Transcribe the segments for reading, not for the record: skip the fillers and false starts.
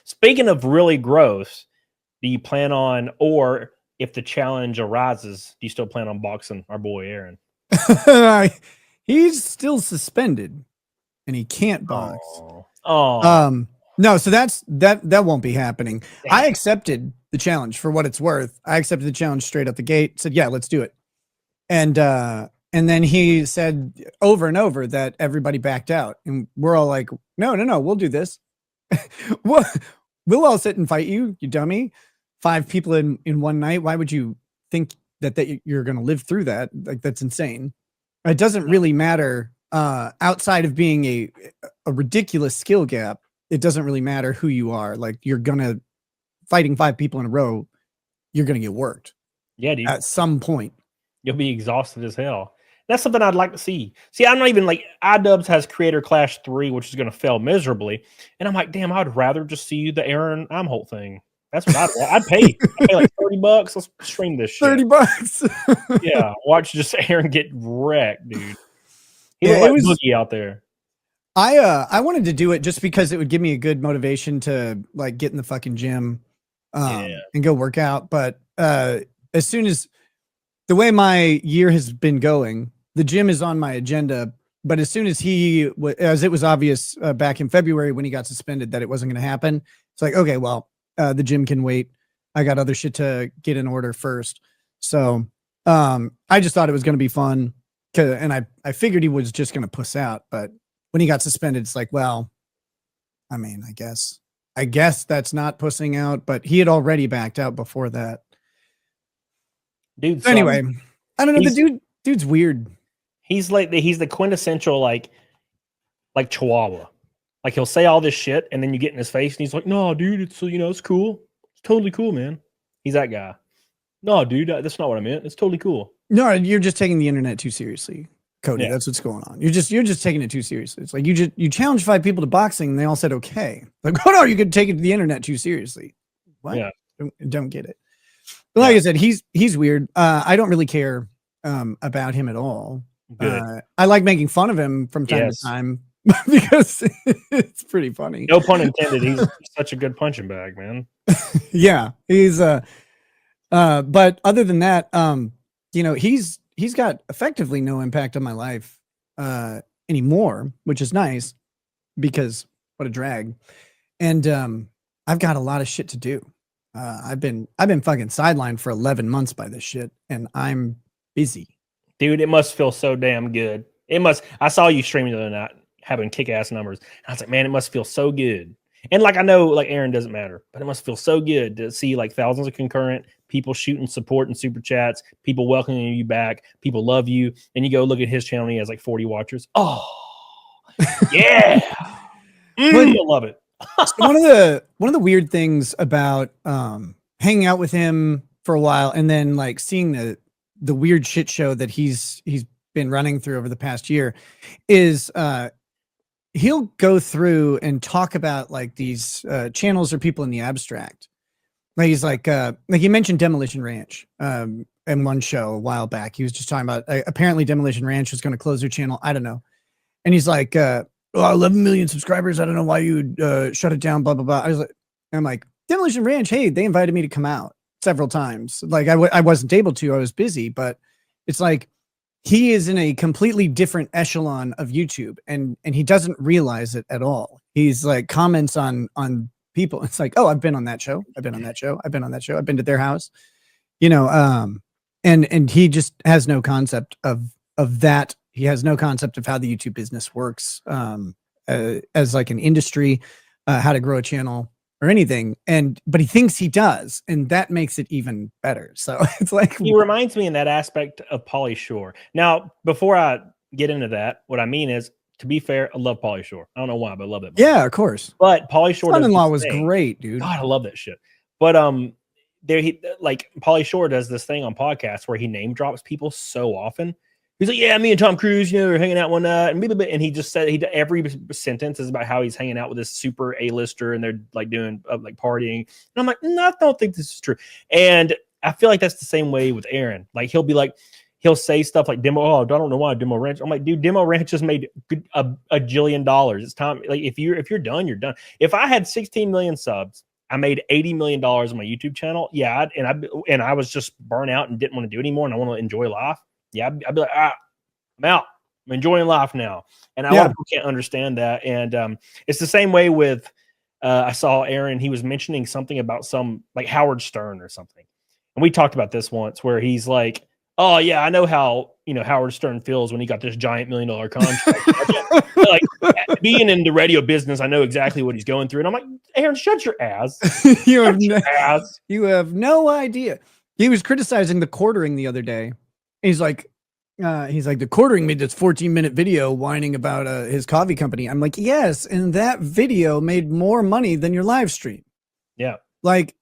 Speaking of really gross, do you plan on, or if the challenge arises, do you still plan on boxing our boy Aaron? He's still suspended and he can't box. Oh, No, so that won't be happening. I accepted the challenge for what it's worth. I accepted the challenge straight out the gate, said, yeah, let's do it. And then he said over and over that everybody backed out. And we're all like, no, we'll do this. we'll all sit and fight you, you dummy. 5 people in one night. Why would you think that you're going to live through that? Like, that's insane. It doesn't really matter outside of being a ridiculous skill gap. It doesn't really matter who you are. Like, you're gonna fighting 5 people in a row, you're gonna get worked. Yeah, dude. At some point, you'll be exhausted as hell. That's something I'd like to see. See, I'm not even like iDubbbz has Creator Clash 3, which is going to fail miserably, and I'm like, damn, I'd rather just see the Aaron Imholte thing. That's what I'd pay. I'd pay like $30. Let's stream this shit. $30. Yeah, watch just Aaron get wrecked, dude. It was Boogie out there. I wanted to do it just because it would give me a good motivation to like get in the fucking gym and go work out. But as soon as the way my year has been going, the gym is on my agenda. But as soon as as it was obvious back in February when he got suspended that it wasn't going to happen, it's like, okay, well, the gym can wait. I got other shit to get in order first. So I just thought it was going to be fun. And I figured he was just going to puss out, but when he got suspended, it's like, well, I mean, I guess that's not pussing out, but he had already backed out before that. Dude. Anyway, I don't know. The dude's weird. He's the quintessential like Chihuahua. Like, he'll say all this shit, and then you get in his face, and he's like, "No, dude, it's it's cool. It's totally cool, man." He's that guy. No, dude, that's not what I meant. It's totally cool. No, you're just taking the internet too seriously, Cody. Yeah. That's what's going on. You're just taking it too seriously. It's like you challenged 5 people to boxing, and they all said okay. Like, oh no, you could take it to the internet too seriously. What? Yeah. Don't get it. But like I said, he's weird. I don't really care about him at all. I like making fun of him from time to time because it's pretty funny. No pun intended. He's such a good punching bag, man. Yeah, he's but other than that, he's got effectively no impact on my life anymore, which is nice because what a drag. And I've got a lot of shit to do. I've been fucking sidelined for 11 months by this shit, and I'm busy. Dude, it must feel so damn good. It must. I saw you streaming the other night having kick-ass numbers. I was like, man, it must feel so good. And like, I know like Aaron doesn't matter, but it must feel so good to see like thousands of concurrent people shooting support and super chats, people welcoming you back, people love you, and you go look at his channel and he has like 40 watchers. Oh, yeah. I love it. One of the weird things about hanging out with him for a while and then like seeing the weird shit show that he's been running through over the past year is he'll go through and talk about like these channels or people in the abstract. Like he's like he mentioned Demolition Ranch in one show a while back. He was just talking about apparently Demolition Ranch was going to close their channel. I don't know. And he's like, 11 million subscribers. I don't know why you would shut it down, blah, blah, blah. I'm like, Demolition Ranch, hey, they invited me to come out several times. Like I wasn't able to, I was busy, but it's like, he is in a completely different echelon of YouTube and he doesn't realize it at all. He's like comments on people. It's like, oh, I've been on that show. I've been on that show. I've been on that show. I've been to their house, and he just has no concept of that. He has no concept of how the YouTube business works as like an industry, how to grow a channel or anything. But he thinks he does. And that makes it even better. So it's like, he reminds me in that aspect of Pauly Shore. Now, before I get into that, what I mean is, to be fair, I love Pauly Shore. I don't know why, but I love it. Yeah, of course. But Pauly Shore, son-in-law was great, dude. God, I love that shit. But Pauly Shore does this thing on podcasts where he name drops people so often. He's like, yeah, me and Tom Cruise, we're hanging out one night, and he just said every sentence is about how he's hanging out with this super A-lister, and they're like doing like partying. And I'm like, no, I don't think this is true. And I feel like that's the same way with Aaron. Like he'll be like, he'll say stuff like demo. Oh, I don't know why demo ranch. I'm like, dude, demo ranch has made a $1 jillion. It's time. Like if you're done, you're done. If I had 16 million subs, I made $80 million on my YouTube channel. Yeah, and I was just burnt out and didn't want to do anymore, and I want to enjoy life. Yeah, I'd be like, I'm out. I'm enjoying life now. And a lot of people can't understand that. And it's the same way with. I saw Aaron. He was mentioning something about some like Howard Stern or something, and we talked about this once, where he's like, "Oh yeah, I know how Howard Stern feels when he got this giant $1 million contract." Like being in the radio business, I know exactly what he's going through. And I'm like, Aaron, shut your ass. You have no idea. He was criticizing the quartering the other day. He's like, the quartering made this 14-minute video whining about his coffee company. I'm like, yes, and that video made more money than your live stream. Yeah. Like,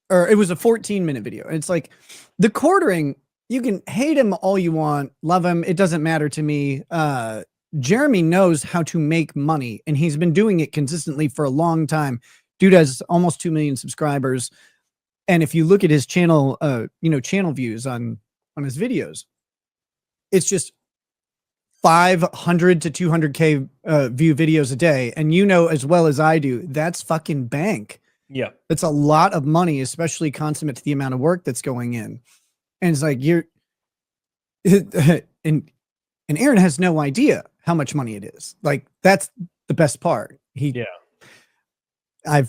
or it was a 14-minute video. And it's like the quartering, you can hate him all you want, love him. It doesn't matter to me. Jeremy knows how to make money, and he's been doing it consistently for a long time. Dude has almost 2 million subscribers. And if you look at his channel, channel views on his videos, it's just 500 to 200K view videos a day. And as well as I do, that's fucking bank. Yeah. It's a lot of money, especially consummate to the amount of work that's going in. And it's like, and Aaron has no idea how much money it is. Like, that's the best part. I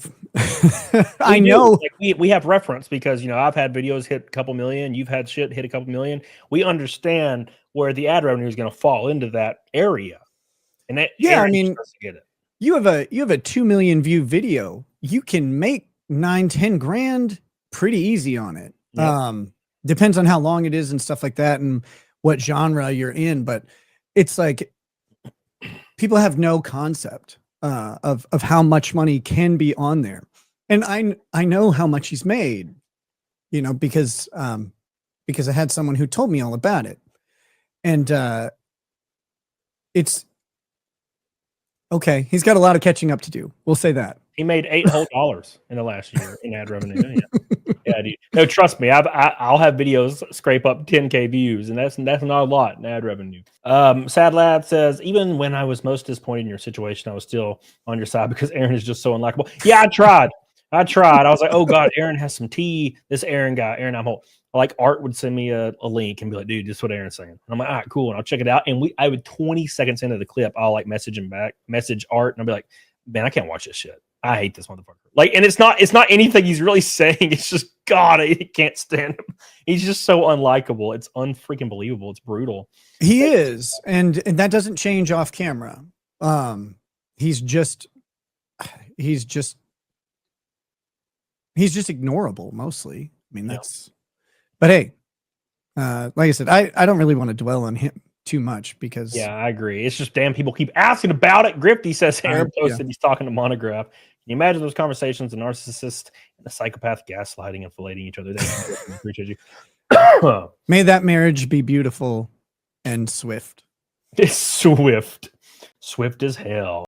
know. Like we have reference because I've had videos hit a couple million, you've had shit hit a couple million. We understand where the ad revenue is going to fall into that area. And that I mean, get it. You have a 2 million view video. You can make 9-10 grand pretty easy on it. Yep. Depends on how long it is and stuff like that and what genre you're in, but it's like people have no concept of how much money can be on there. And I know how much he's made, because I had someone who told me all about it. And it's okay. He's got a lot of catching up to do. We'll say that. He made $8 whole in the last year in ad revenue. Yeah, dude. No, trust me. I'll have videos scrape up 10K views, and that's not a lot in ad revenue. Sad Lad says, even when I was most disappointed in your situation, I was still on your side because Aaron is just so unlikable. Yeah, I tried. I was like, oh god, Aaron has some tea. This Aaron guy, Aaron Imholte. Like Art would send me a link and be like, dude, this is what Aaron's saying. And I'm like, all right, cool. And I'll check it out. And I would 20 seconds into the clip, I'll like message him back, message Art, and I'll be like, man, I can't watch this shit. I hate this motherfucker. Like, and it's not anything he's really saying. It's just, God, I can't stand him. He's just so unlikable. It's unfreaking believable. It's brutal. He is. And that doesn't change off camera. He's just ignorable mostly. I mean, but hey, like I said, I don't really want to dwell on him too much because I agree. It's just damn people keep asking about it. Grifty says Aaron posted he's talking to Monograph. Can you imagine those conversations? The narcissist and the psychopath gaslighting and filleting each other. They appreciate you. May that marriage be beautiful and swift. It's swift as hell.